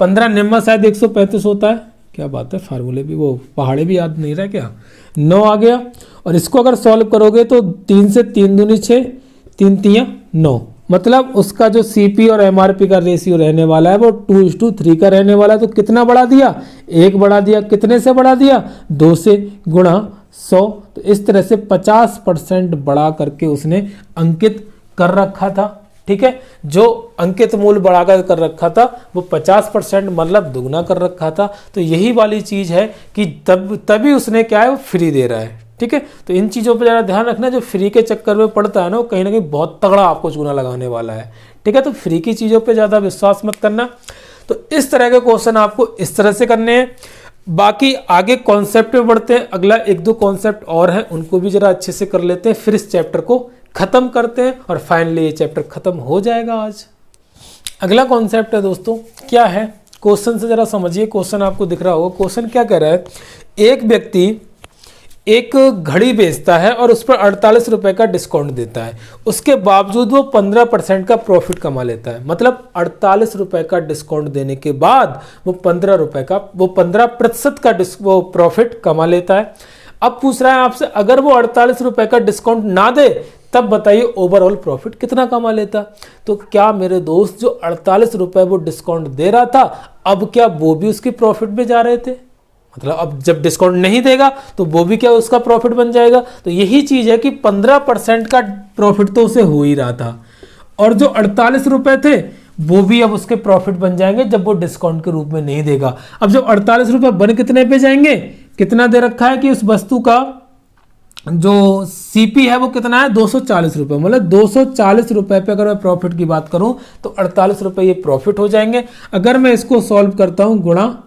15 निम्मा शायद 135 होता है। क्या बात है, फार्मूले भी वो पहाड़े भी याद नहीं रहा क्या। 9 आ गया, और इसको अगर सॉल्व करोगे तो 3 से 3 दूनी 6, 3 3 9, मतलब उसका जो सीपी और एमआरपी का रेशियो रहने वाला है वो 2:3 का रहने वाला है। तो कितना बढ़ा दिया, 1 बढ़ा दिया। कितने से बढ़ा दिया, 2 से, गुणा 100। तो इस तरह से 50% बढ़ा करके उसने अंकित कर रखा था, ठीक है। जो अंकित मूल्य बढ़ाकर कर रखा था वो 50% मतलब दुगना कर रखा था। तो यही वाली चीज़ है कि तभी उसने क्या है वो फ्री दे रहा है, ठीक है। तो इन चीज़ों पर ज़रा ध्यान रखना, जो फ्री के चक्कर में पड़ता है ना वो कहीं ना कहीं बहुत तगड़ा आपको चूना लगाने वाला है, ठीक है। तो फ्री की चीज़ों पर ज़्यादा विश्वास मत करना। तो इस तरह के क्वेश्चन आपको इस तरह से करने हैं। बाकी आगे कॉन्सेप्ट पे बढ़ते हैं, अगला एक दो कॉन्सेप्ट और हैं उनको भी जरा अच्छे से कर लेते हैं, फिर इस चैप्टर को खत्म करते हैं और फाइनली ये चैप्टर खत्म हो जाएगा आज। अगला कॉन्सेप्ट है दोस्तों, क्या है, क्वेश्चन से जरा समझिए। क्वेश्चन आपको दिख रहा होगा, क्वेश्चन क्या कह रहा है, एक व्यक्ति एक घड़ी बेचता है और उस पर 48 रुपए का डिस्काउंट देता है, उसके बावजूद वो 15% का प्रॉफिट कमा लेता है। मतलब 48 रुपए का डिस्काउंट देने के बाद वो 15% का वो प्रॉफिट कमा लेता है। अब पूछ रहा है आपसे, अगर वो 48 रुपए का डिस्काउंट ना दे तब बताइए ओवरऑल प्रॉफिट कितना कमा लेता। तो क्या मेरे दोस्त जो 48 रुपए वो डिस्काउंट दे रहा था, अब क्या वो भी उसकी प्रॉफिट में जा रहे थे? मतलब अब जब डिस्काउंट नहीं देगा तो वो भी क्या उसका प्रॉफिट बन जाएगा। तो यही चीज है कि 15% का प्रॉफिट तो उसे हो ही रहा था, और जो 48 रुपए थे वो भी अब उसके प्रॉफिट बन जाएंगे जब वो डिस्काउंट के रूप में नहीं देगा। अब जब 48 रुपए बन कितने पे जाएंगे, कितना दे रखा है कि उस वस्तु का जो सीपी है वो कितना है, 240 रुपए। मतलब 240 रुपए पे अगर मैं प्रॉफिट की बात करूं तो 48 रुपए ये प्रॉफिट हो जाएंगे। अगर मैं इसको सॉल्व करता हूं, गुणा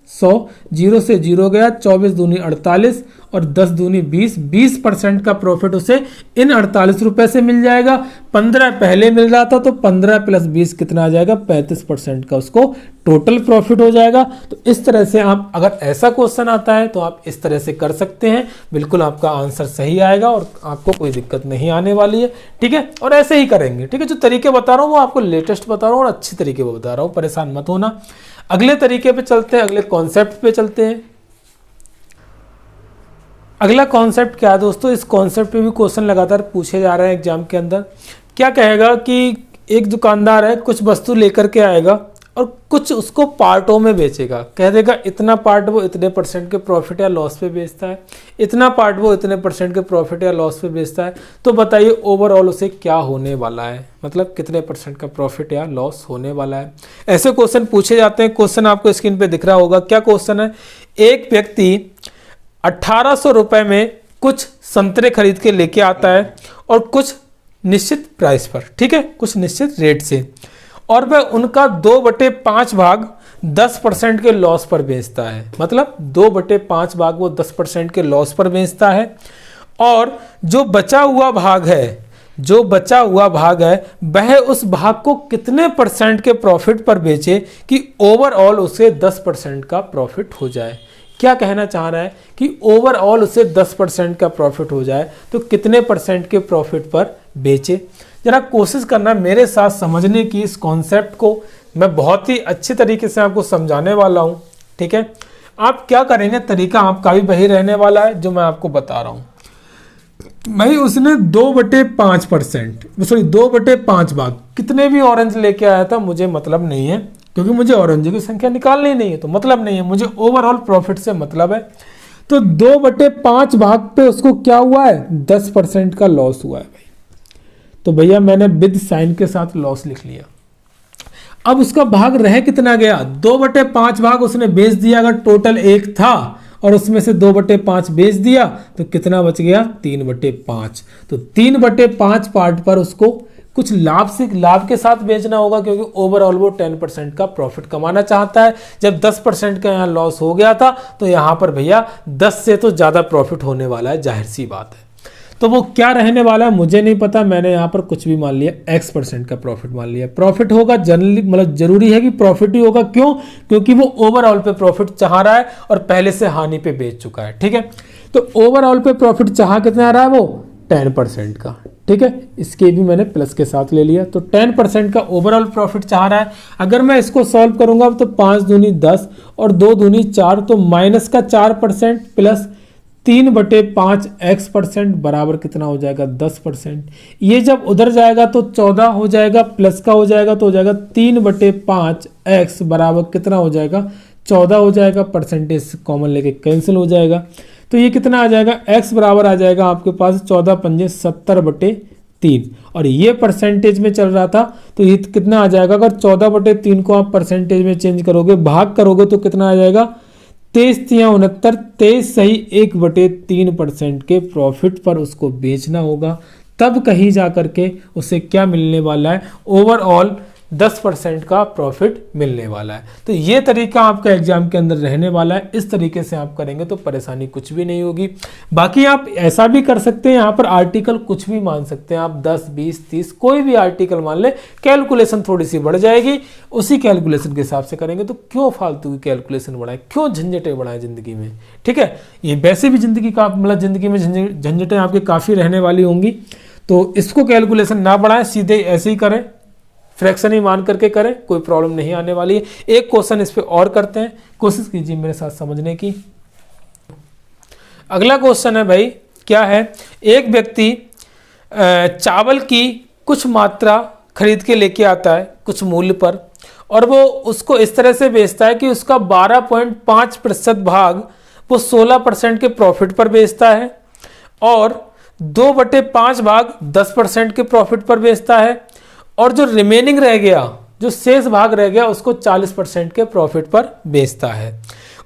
100, 0 से 0 गया, 24 दूनी 48 और 10 दूनी 20, 20% का प्रॉफिट उसे इन 48 रुपए से मिल जाएगा। 15 पहले मिल रहा था तो 15 प्लस 20 कितना आ जाएगा, 35% का उसको टोटल प्रॉफिट हो जाएगा। तो इस तरह से आप, अगर ऐसा क्वेश्चन आता है तो आप इस तरह से कर सकते हैं, बिल्कुल आपका आंसर सही आएगा और आपको कोई दिक्कत नहीं आने वाली है, ठीक है। और ऐसे ही करेंगे, ठीक है। जो तरीके बता रहा हूँ वो आपको लेटेस्ट बता रहा हूँ और अच्छे तरीके बता रहा हूँ, परेशान मत होना। अगले तरीके पे चलते हैं, अगले कॉन्सेप्ट पे चलते हैं। अगला कॉन्सेप्ट क्या है दोस्तों, इस कॉन्सेप्ट पे भी क्वेश्चन लगातार पूछे जा रहे हैं एग्जाम के अंदर। क्या कहेगा कि एक दुकानदार है, कुछ वस्तु लेकर के आएगा और कुछ उसको पार्टों में बेचेगा। कह देगा इतना पार्ट वो इतने % के प्रॉफिट या लॉस पे बेचता है, इतना पार्ट वो इतने % के प्रॉफिट या लॉस पे बेचता है। तो बताइए ओवरऑल उसे क्या होने वाला है, मतलब कितने % का प्रॉफिट या लॉस होने वाला है। ऐसे क्वेश्चन पूछे जाते हैं। क्वेश्चन आपको स्क्रीन पे दिख रहा होगा, क्या क्वेश्चन है, एक व्यक्ति 1800 रुपए में कुछ संतरे खरीद के लेके आता है और कुछ निश्चित प्राइस पर, ठीक है, कुछ निश्चित रेट से, और वह उनका 2/5 भाग 10% के लॉस पर बेचता है। मतलब 2/5 भाग वो 10% के लॉस पर बेचता है, और जो बचा हुआ भाग है वह उस भाग को कितने % के प्रॉफिट पर बेचे कि ओवरऑल उसे 10% का प्रॉफिट हो जाए। क्या कहना चाह रहा है कि ओवरऑल उसे 10% का प्रॉफिट हो जाए तो कितने % के प्रॉफिट पर बेचे। जरा कोशिश करना मेरे साथ समझने की, इस कॉन्सेप्ट को मैं बहुत ही अच्छे तरीके से आपको समझाने वाला हूं, ठीक है। आप क्या करेंगे, तरीका आपका भी वही रहने वाला है जो मैं आपको बता रहा हूं। भाई उसने 2/5 भाग, कितने भी ऑरेंज लेके आया था मुझे मतलब नहीं है, क्योंकि मुझे ऑरेंज की संख्या निकालनी नहीं है तो मतलब नहीं है, मुझे ओवरऑल प्रॉफिट से मतलब है। तो 2/5 भाग पे उसको क्या हुआ है, 10% का लॉस हुआ है भाई। तो भैया मैंने विद साइन के साथ लॉस लिख लिया। अब उसका भाग रह कितना गया, 2/5 भाग उसने बेच दिया। अगर टोटल 1 था और उसमें से 2/5 बेच दिया तो कितना बच गया, 3/5। तो 3/5 पार्ट पर उसको कुछ लाभ के साथ बेचना होगा, क्योंकि ओवरऑल वो 10% का प्रॉफिट कमाना चाहता है। जब 10% का यहाँ लॉस हो गया था तो यहाँ पर भैया 10 से तो ज़्यादा प्रॉफिट होने वाला है, जाहिर सी बात है। तो वो क्या रहने वाला है मुझे नहीं पता, मैंने यहाँ पर कुछ भी मान लिया, X% का प्रॉफिट मान लिया। प्रॉफिट होगा जनरली, मतलब जरूरी है कि प्रॉफिट ही होगा। क्यों, क्योंकि वो ओवरऑल पे प्रॉफिट चाह रहा है और पहले से हानि पे बेच चुका है, ठीक है। तो ओवरऑल पे प्रॉफिट चाह कितना आ रहा है, वो 10% का, ठीक है। इसके भी मैंने प्लस के साथ ले लिया। तो 10% का ओवरऑल प्रॉफिट चाह रहा है। अगर मैं इसको सॉल्व करूंगा तो 5 दूनी 10 और 2 दूनी 4, तो माइनस का 4% प्लस 3/5 X% बराबर कितना हो जाएगा, 10%। ये जब उधर जाएगा तो 14 हो जाएगा, प्लस का हो जाएगा तो हो जाएगा 3/5 X बराबर कितना हो जाएगा, 14 हो जाएगा। परसेंटेज कॉमन लेके कैंसिल हो जाएगा। तो ये कितना आ जाएगा, X बराबर आ जाएगा आपके पास 14×5 70/5, 3 और ये परसेंटेज में चल रहा था, तो ये कितना आ जाएगा? अगर 14/3 को आप परसेंटेज में चेंज करोगे, भाग करोगे तो कितना आ जाएगा? 23×3 = 23 सही 1/3% के प्रॉफिट पर उसको बेचना होगा, तब कहीं जा करके उसे क्या मिलने वाला है? ओवरऑल 10% का प्रॉफिट मिलने वाला है। तो ये तरीका आपका एग्जाम के अंदर रहने वाला है। इस तरीके से आप करेंगे तो परेशानी कुछ भी नहीं होगी। बाकी आप ऐसा भी कर सकते हैं, यहाँ पर आर्टिकल कुछ भी मान सकते हैं आप, 10, 20, 30 कोई भी आर्टिकल मान ले, कैलकुलेशन थोड़ी सी बढ़ जाएगी। उसी कैलकुलेशन के हिसाब से करेंगे। तो क्यों फालतू की कैलकुलेशन बढ़ाएं, क्यों झंझटें बढ़ाएं जिंदगी में? ठीक है, ये वैसे भी जिंदगी का मतलब जिंदगी में झंझटें आपके काफ़ी रहने वाली होंगी, तो इसको कैलकुलेशन ना बढ़ाएं, सीधे ऐसे ही करें, फ्रैक्शन ही मान करके करें, कोई प्रॉब्लम नहीं आने वाली है। एक क्वेश्चन इस पे और करते हैं, कोशिश कीजिए मेरे साथ समझने की। अगला क्वेश्चन है भाई, क्या है? एक व्यक्ति चावल की कुछ मात्रा खरीद के लेके आता है कुछ मूल्य पर, और वो उसको इस तरह से बेचता है कि उसका 12.5% भाग वो 16% के प्रॉफिट पर बेचता है, और 2/5 भाग 10% के प्रॉफिट पर बेचता है, और जो रिमेनिंग रह गया, जो शेष भाग रह गया, उसको 40% के प्रॉफिट पर बेचता है।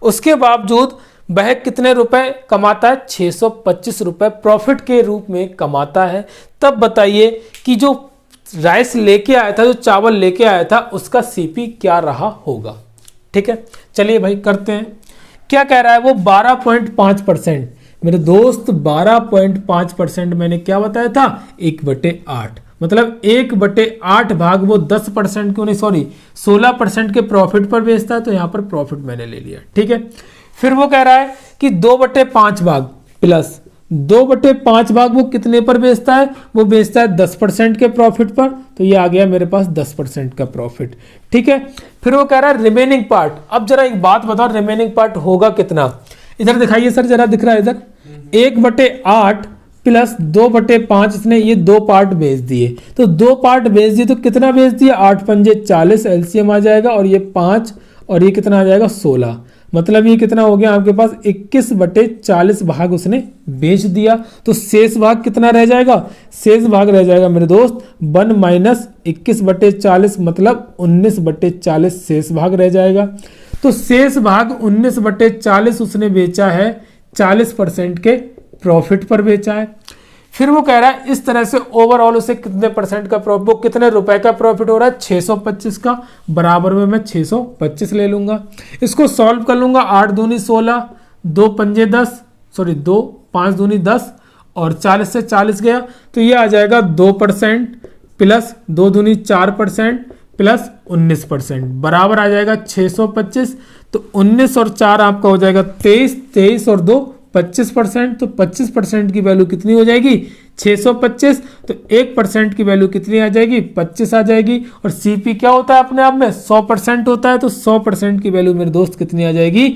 उसके बावजूद वह कितने रुपए कमाता है? 625 रुपए प्रॉफिट के रूप में कमाता है। तब बताइए कि जो राइस लेके आया था, जो चावल लेके आया था, उसका सीपी क्या रहा होगा? ठीक है, चलिए भाई करते हैं। क्या कह रहा है वो? 12.5%। मेरे दोस्त 12.5% मैंने क्या बताया था? 1/8, मतलब 1/8 भाग वो 10% क्यों नहीं, सॉरी 16% के प्रॉफिट पर बेचता है, तो यहाँ पर प्रॉफिट मैंने ले लिया। ठीक है, फिर वो कह रहा है कि 2/5 भाग प्लस 2/5 भाग वो कितने पर बेचता है? वो बेचता है 10% के प्रॉफिट पर, तो ये आ गया मेरे पास 10% का प्रॉफिट। ठीक है, फिर वो कह रहा है रिमेनिंग पार्ट। अब जरा एक बात बताओ, रिमेनिंग पार्ट होगा कितना? इधर दिखाइए सर, जरा दिख रहा है इधर, 1/8 प्लस 2/5, इसने ये 2 पार्ट बेच दिए, तो 2 पार्ट बेच दिए तो कितना बेच दिया? 8 पंजे 40 एलसीएम आ जाएगा, और ये 5 और ये कितना आ जाएगा? 16, मतलब ये कितना हो गया आपके पास? 21/40 भाग उसने बेच दिया। तो शेष भाग कितना रह जाएगा? शेष भाग रह जाएगा मेरे दोस्त 1 - 21/40, मतलब 19/40 शेष भाग रह जाएगा। तो शेष भाग 19/40 उसने बेचा है, 40% के प्रॉफिट पर बेचा है। फिर वो कह रहा है इस तरह से ओवरऑल उसे कितने परसेंट का प्रॉफिट, वो कितने रुपए का प्रॉफिट हो रहा है? 625 का, बराबर में मैं 625 ले लूंगा। इसको सॉल्व कर लूंगा, 8 दूनी 16, 2 पंजे 10, सॉरी 2 5 दूनी 10, और 40 से 40 गया, तो ये आ जाएगा 2% प्लस 2 दूनी 4% प्लस 19%, बराबर आ जाएगा 625। तो 19 और 4 आपका हो जाएगा 23, 23 और 2 25%, तो 25% की वैल्यू कितनी हो जाएगी? 625। तो 1% की वैल्यू कितनी आ जाएगी? 25 आ जाएगी। और सीपी क्या होता है अपने आप में? 100% होता है, तो 100% की वैल्यू मेरे दोस्त कितनी आ जाएगी?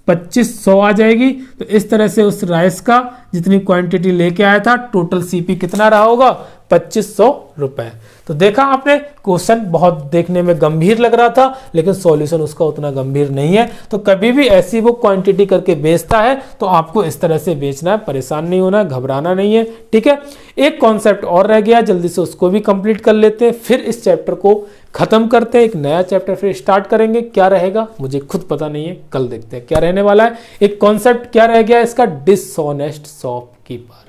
2500 आ जाएगी। तो इस तरह से उस राइस का जितनी क्वांटिटी लेके आया था, टोटल सीपी कितना रहा होगा? 2500 रुपए। तो देखा आपने, क्वेश्चन बहुत देखने में गंभीर लग रहा था, लेकिन सॉल्यूशन उसका उतना गंभीर नहीं है। तो कभी भी ऐसी वो क्वांटिटी करके बेचता है तो आपको इस तरह से बेचना है, परेशान नहीं होना, घबराना नहीं है। ठीक है, एक कॉन्सेप्ट और रह गया, जल्दी से उसको भी कंप्लीट कर लेते हैं, फिर इस चैप्टर को खत्म करते हैं, एक नया चैप्टर फिर स्टार्ट करेंगे। क्या रहेगा मुझे खुद पता नहीं है, कल देखते हैं क्या रहने वाला है। एक कॉन्सेप्ट क्या रह गया इसका? डिसऑनेस्ट शॉपकीपर,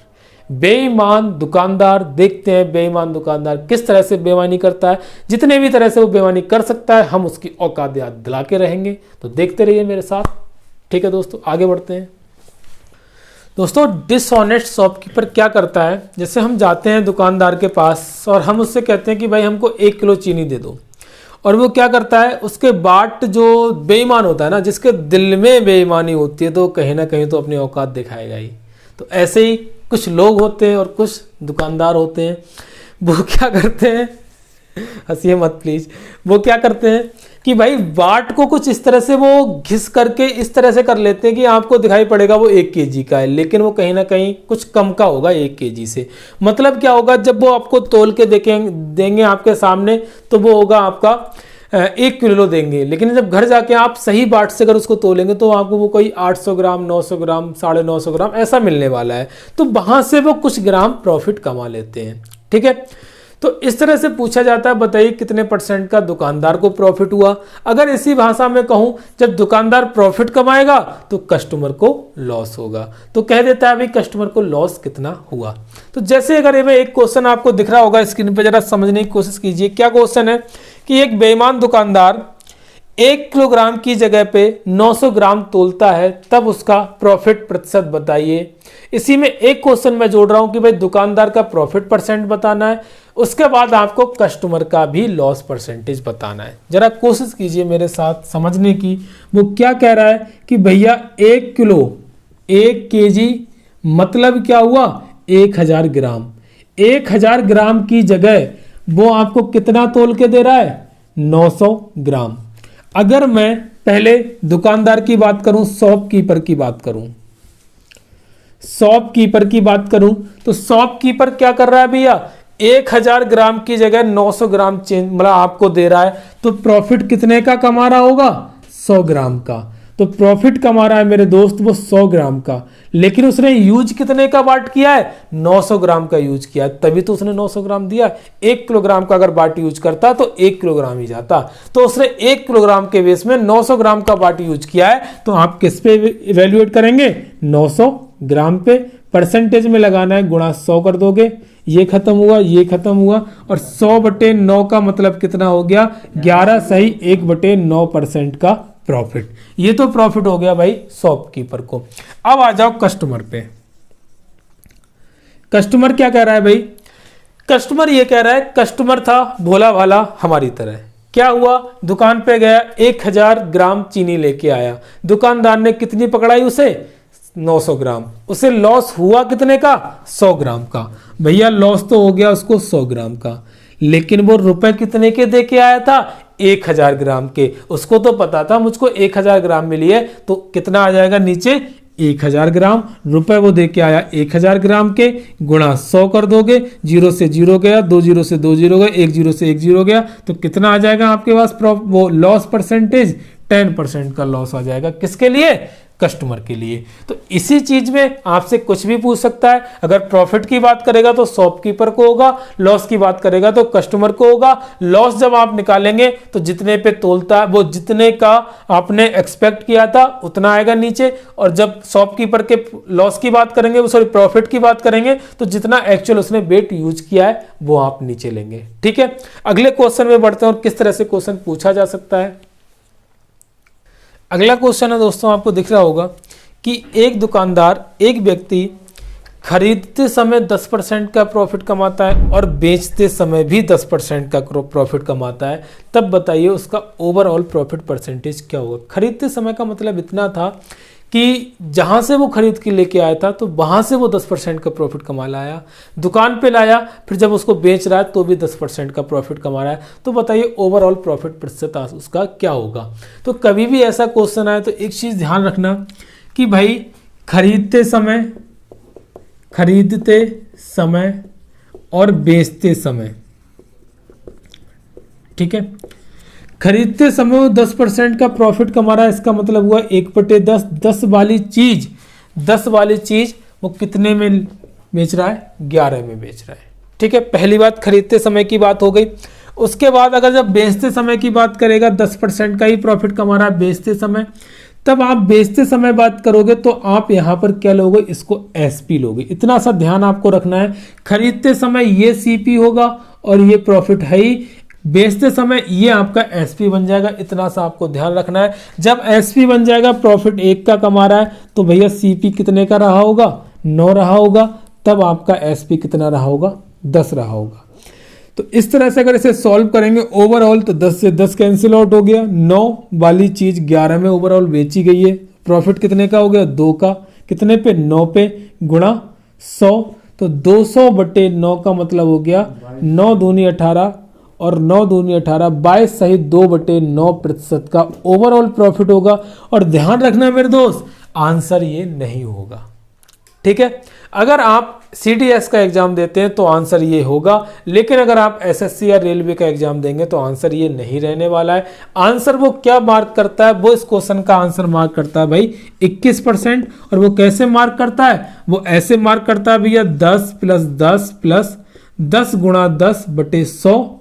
बेईमान दुकानदार। देखते हैं बेईमान दुकानदार किस तरह से बेईमानी करता है, जितने भी तरह से वो बेईमानी कर सकता है हम उसकी औकात याद दिला के रहेंगे। तो देखते रहिए मेरे साथ। ठीक है दोस्तों, आगे बढ़ते हैं। दोस्तों, डिसऑनेस्ट शॉपकीपर क्या करता है? जैसे हम जाते हैं दुकानदार के पास और हम उससे कहते हैं कि भाई हमको 1 किलो चीनी दे दो, और वो क्या करता है, उसके बाट जो बेईमान होता है ना, जिसके दिल में बेईमानी होती है, तो कहीं ना कहीं तो अपनी औकात दिखाएगा ही। तो ऐसे ही कुछ लोग होते हैं और कुछ दुकानदार होते हैं, वो क्या करते हैं, हंसिए मत प्लीज, वो क्या करते हैं कि भाई बाट को कुछ इस तरह से वो घिस करके इस तरह से कर लेते हैं कि आपको दिखाई पड़ेगा वो 1 केजी का है, लेकिन वो कहीं ना कहीं कुछ कम का होगा 1 केजी से। मतलब क्या होगा, जब वो आपको तोल के देंगे आपके सामने, तो वो होगा आपका 1 किलो देंगे, लेकिन जब घर जाके आप सही बाट से अगर उसको तोलेंगे तो आपको वो कोई 800 ग्राम, 900 ग्राम, 950 ग्राम ऐसा मिलने वाला है। तो वहां से वो कुछ ग्राम प्रॉफिट कमा लेते हैं। ठीक है। तो इस तरह से पूछा जाता है, बताइए कितने % का दुकानदार को प्रॉफिट हुआ। अगर इसी भाषा में कहूं, जब दुकानदार प्रॉफिट कमाएगा तो कस्टमर को लॉस होगा, तो कह देता है भाई कस्टमर को लॉस कितना हुआ। तो जैसे अगर ये एक क्वेश्चन आपको दिख रहा होगा स्क्रीन पे, जरा समझने की कोशिश कीजिए। क्या क्वेश्चन है कि एक बेईमान दुकानदार 1 किलोग्राम की जगह पे 900 ग्राम तोलता है, तब उसका प्रॉफिट प्रतिशत बताइए। इसी में एक क्वेश्चन मैं जोड़ रहा हूं कि भाई दुकानदार का प्रॉफिट % बताना है, उसके बाद आपको कस्टमर का भी लॉस % बताना है। जरा कोशिश कीजिए मेरे साथ समझने की। वो क्या कह रहा है कि भैया 1 किलो 1 केजी मतलब क्या हुआ 1000 ग्राम। 1000 ग्राम की जगह वो आपको कितना तोल के दे रहा है 900 ग्राम। अगर मैं पहले दुकानदार की बात करूं, शॉपकीपर की बात करूं, शॉपकीपर की बात करूं तो शॉपकीपर क्या कर रहा है भैया 1000 ग्राम की जगह 900 ग्राम चेंज मतलब आपको दे रहा है, तो प्रॉफिट कितने का कमा रहा होगा 100 ग्राम का। तो प्रॉफिट कमा रहा है मेरे दोस्त वो 100 ग्राम का, लेकिन उसने यूज कितने का बाट किया है 900 ग्राम का यूज किया है, तभी तो उसने 900 ग्राम दिया। 1 किलोग्राम का अगर बाट यूज करता तो 1 किलोग्राम ही जाता, तो उसने 1 किलोग्राम के बेस में 900 ग्राम का बाट यूज किया है। तो आप किस पे इवेल्युएट करेंगे 900 ग्राम पे, परसेंटेज में लगाना है, गुणा 100 कर दोगे, ये खत्म हुआ, ये खत्म हुआ, और 100/9 का मतलब कितना हो गया 11 सही 1/9% का प्रॉफिट। ये तो प्रॉफिट हो गया भाई शॉपकीपर को। अब आ जाओ कस्टमर पे। कस्टमर क्या कह रहा है भाई, कस्टमर ये कह रहा है कस्टमर था भोला भाला हमारी तरह। क्या हुआ, दुकान पे गया 1000 ग्राम चीनी लेके आया, दुकानदार ने कितनी पकड़ाई उसे 900 ग्राम, उसे लॉस हुआ कितने का 100 ग्राम का। भैया लॉस तो हो गया उसको 100 ग्राम का, लेकिन वो रुपए कितने के दे के आया था 1000 ग्राम के। उसको तो पता था मुझको 1000 ग्राम मिली है, तो कितना आ जाएगा नीचे 1000 ग्राम, रुपए वो दे के आया 1000 ग्राम के, गुणा 100 कर दोगे, 0 से 0 गया, 2 0 से 2 0 गया, 1 0 से 1 0 गया, तो कितना आ जाएगा आपके पास वो लॉस % 10% का लॉस आ जाएगा। किसके लिए कस्टमर के लिए। तो इसी चीज में आपसे कुछ भी पूछ सकता है। अगर प्रॉफिट की बात करेगा तो शॉपकीपर को होगा, लॉस की बात करेगा तो कस्टमर को होगा। लॉस जब आप निकालेंगे तो जितने पे तोलता है वो जितने का आपने एक्सपेक्ट किया था उतना आएगा नीचे, और जब शॉपकीपर के लॉस की बात करेंगे, सॉरी प्रॉफिट की बात करेंगे, तो जितना एक्चुअल उसने वेट यूज किया है वो आप नीचे लेंगे। ठीक है, अगले क्वेश्चन में बढ़ते हैं और किस तरह से क्वेश्चन पूछा जा सकता है। अगला क्वेश्चन है दोस्तों, आपको दिख रहा होगा कि एक दुकानदार, एक व्यक्ति खरीदते समय 10% का प्रॉफिट कमाता है और बेचते समय भी 10% का प्रॉफिट कमाता है, तब बताइए उसका ओवरऑल प्रॉफिट % क्या होगा। खरीदते समय का मतलब इतना था कि जहाँ से वो खरीद के लेके आया था तो वहाँ से वो 10% का प्रॉफिट कमा लाया, दुकान पे लाया, फिर जब उसको बेच रहा है तो भी 10% का प्रॉफिट कमा रहा है। तो बताइए ओवरऑल प्रॉफिट % उसका क्या होगा। तो कभी भी ऐसा क्वेश्चन आए तो एक चीज़ ध्यान रखना कि भाई खरीदते समय और बेचते समय, ठीक है, खरीदते समय वो 10% का प्रॉफिट कमा रहा है, इसका मतलब हुआ 1/10। 10 वाली चीज वो कितने में बेच रहा है 11 में बेच रहा है। ठीक है, पहली बात खरीदते समय की बात हो गई। उसके बाद अगर जब बेचते समय की बात करेगा, 10% का ही प्रॉफिट कमा रहा है बेचते समय, तब आप बेचते समय बात करोगे तो आप यहाँ पर क्या लोगे, इसको एसपी लोगे। इतना सा ध्यान आपको रखना है, खरीदते समय ये सीपी होगा और ये प्रॉफिट है ही, बेचते समय ये आपका एसपी बन जाएगा। इतना सा आपको ध्यान रखना है। जब एसपी बन जाएगा, प्रॉफिट 1 का कमा रहा है, तो भैया सीपी कितने का रहा होगा 9 रहा होगा, तब आपका एसपी कितना रहा होगा 10 रहा होगा। तो इस तरह से अगर इसे सॉल्व करेंगे ओवरऑल, तो 10 से 10 कैंसिल आउट हो गया, 9 वाली चीज 11 में ओवरऑल बेची गई है, प्रॉफिट कितने का हो गया 2 का, कितने पे 9 पे, गुणा 100, तो 200/9 का मतलब हो गया 9 दूनी 18 और 9 दूनी 18, 22 सही 2/9% का ओवरऑल प्रॉफिट होगा। और ध्यान रखना मेरे दोस्त, आंसर ये नहीं होगा। ठीक है, अगर आप CDS का एग्जाम देते हैं तो आंसर ये होगा, लेकिन अगर आप SSC या रेलवे का एग्जाम देंगे तो आंसर ये नहीं रहने वाला है। आंसर वो क्या मार्क करता है, वो इस क्वेश्चन का आंसर मार्क करता है भाई 21%। और वो कैसे मार्क करता है, वो ऐसे मार्क करता है भैया 10 + 10 + 10 गुणा 10/100,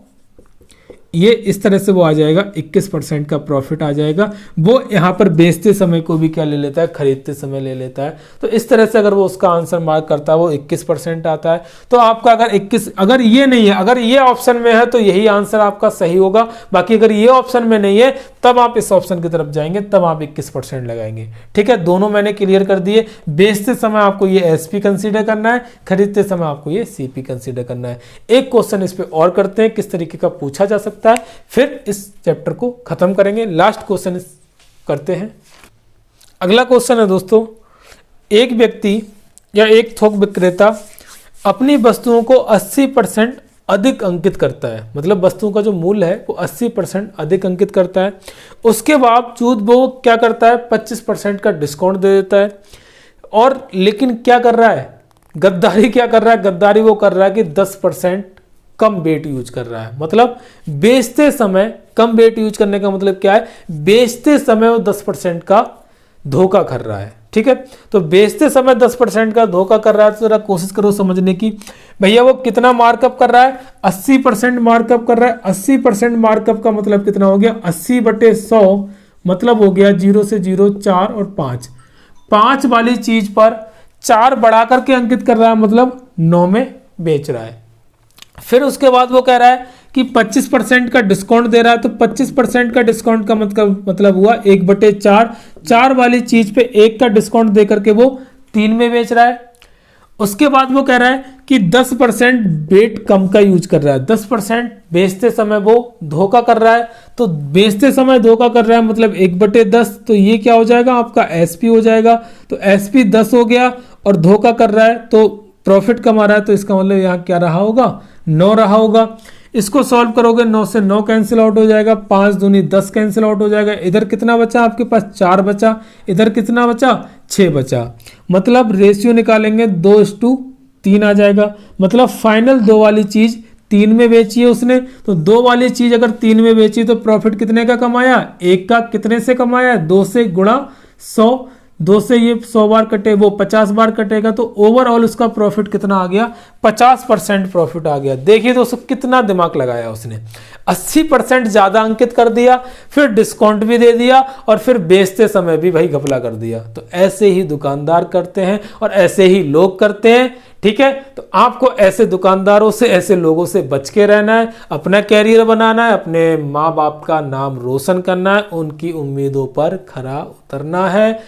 ये इस तरह से वो आ जाएगा 21% का प्रॉफिट आ जाएगा। वो यहाँ पर बेचते समय को भी क्या ले लेता है, खरीदते समय ले लेता है। तो इस तरह से अगर वो उसका आंसर मार्क करता है वो 21% आता है। तो आपका अगर 21, अगर ये नहीं है, अगर ये ऑप्शन में है तो यही आंसर आपका सही होगा। बाकी अगर ये ऑप्शन में नहीं है तब आप इस ऑप्शन की तरफ जाएंगे, तब आप 21% लगाएंगे। ठीक है, दोनों मैंने क्लियर कर दिए। बेचते समय आपको ये एसपी कंसीडर करना है, खरीदते समय आपको ये सीपी कंसीडर करना है। एक क्वेश्चन इस पे और करते हैं, किस तरीके का पूछा जा सकता है, फिर इस चैप्टर को खत्म करेंगे। लास्ट क्वेश्चन करते हैं। अगला क्वेश्चन है दोस्तों, एक व्यक्ति या एक थोक विक्रेता अपनी वस्तुओं को 80% अधिक अंकित करता है, मतलब वस्तुओं का जो मूल्य है वो 80% अधिक अंकित करता है। उसके बावजूद वो क्या करता है, 25% का डिस्काउंट दे देता है। और लेकिन क्या कर रहा है, गद्दारी क्या कर रहा है, गद्दारी वो कर रहा है कि 10% कम वेट यूज कर रहा है। मतलब बेचते समय कम वेट यूज करने का मतलब क्या है, बेचते समय वो 10% का धोखा कर रहा है। ठीक है, तो बेचते समय 10% का धोखा कर रहा है। तो जरा कोशिश करो समझने की, भैया वो कितना मार्कअप कर रहा है, 80% मार्कअप कर रहा है। 80% मार्कअप का मतलब कितना हो गया, 80/100 मतलब हो गया 0 से 0, 4 और 5। 5 वाली चीज पर 4 बढ़ा करके अंकित कर रहा है, मतलब 9 में बेच रहा है। फिर उसके बाद वो कह रहा है कि 25% का डिस्काउंट दे रहा है। तो 25% का डिस्काउंट का मतलब हुआ 1/4। 4 वाली चीज पे 1 का डिस्काउंट दे करके वो 3 में बेच रहा है। उसके बाद वो कह रहा है कि 10% वेट कम का यूज कर रहा है। 10% बेचते समय वो धोखा कर रहा है। तो बेचते समय धोखा कर रहा है मतलब 1/10, तो ये क्या हो जाएगा आपका एसपी हो जाएगा। तो एसपी 10 हो गया और धोखा कर रहा है तो प्रॉफिट कमा रहा है, तो इसका मतलब यहाँ क्या रहा होगा, 9 रहा होगा। इसको सॉल्व करोगे 9 से 9 कैंसिल आउट हो जाएगा, 5 दूनी 10 कैंसिल आउट हो जाएगा। इधर कितना बचा आपके पास, 4 बचा। इधर कितना बचा, 6 बचा। मतलब रेशियो निकालेंगे 2:3 आ जाएगा। मतलब फाइनल 2 वाली चीज 3 में बेची है उसने। तो 2 वाली चीज अगर 3 में बेची तो प्रॉफिट कितने का कमाया, 1 का। कितने से कमाया, 2 से गुणा 100। 2 से ये 100 बार कटे, वो 50 बार कटेगा। तो ओवरऑल उसका प्रॉफिट कितना आ गया, 50% प्रॉफिट आ गया। देखिए दोस्तों कितना दिमाग लगाया उसने, 80% ज्यादा अंकित कर दिया, फिर डिस्काउंट भी दे दिया और फिर बेचते समय भी भाई घपला कर दिया। तो ऐसे ही दुकानदार करते हैं और ऐसे ही लोग करते हैं। ठीक है, तो आपको ऐसे दुकानदारों से, ऐसे लोगों से बच के रहना है, अपना कैरियर बनाना है, अपने माँ बाप का नाम रोशन करना है, उनकी उम्मीदों पर खरा उतरना है।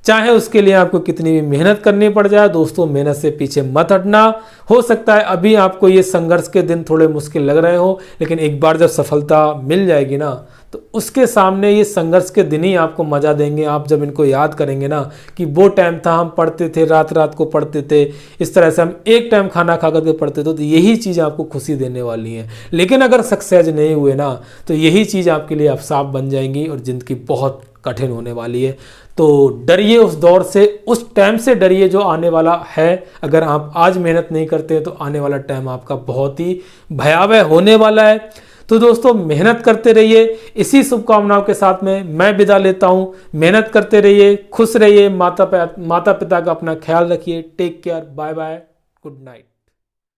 चाहे उसके लिए आपको कितनी भी मेहनत करनी पड़ जाए। दोस्तों मेहनत से पीछे मत हटना। हो सकता है अभी आपको ये संघर्ष के दिन थोड़े मुश्किल लग रहे हो, लेकिन एक बार जब सफलता मिल जाएगी ना तो उसके सामने ये संघर्ष के दिन ही आपको मजा देंगे। आप जब इनको याद करेंगे ना कि वो टाइम था हम पढ़ते थे, रात रात को पढ़ते थे, इस तरह से हम एक टाइम खाना खा करके पढ़ते थे, तो यही चीज़ आपको खुशी देने वाली है। लेकिन अगर सक्सेस नहीं हुए ना तो यही चीज़ आपके लिए अभिशाप बन जाएंगी और जिंदगी बहुत कठिन होने वाली है। तो डरिए उस दौर से, उस टाइम से डरिए जो आने वाला है। अगर आप आज मेहनत नहीं करते हैं तो आने वाला टाइम आपका बहुत ही भयावह होने वाला है। तो दोस्तों मेहनत करते रहिए। इसी शुभकामनाओं के साथ में मैं विदा लेता हूँ। मेहनत करते रहिए, खुश रहिए, माता पिता का अपना ख्याल रखिए। Take care, bye bye, good night.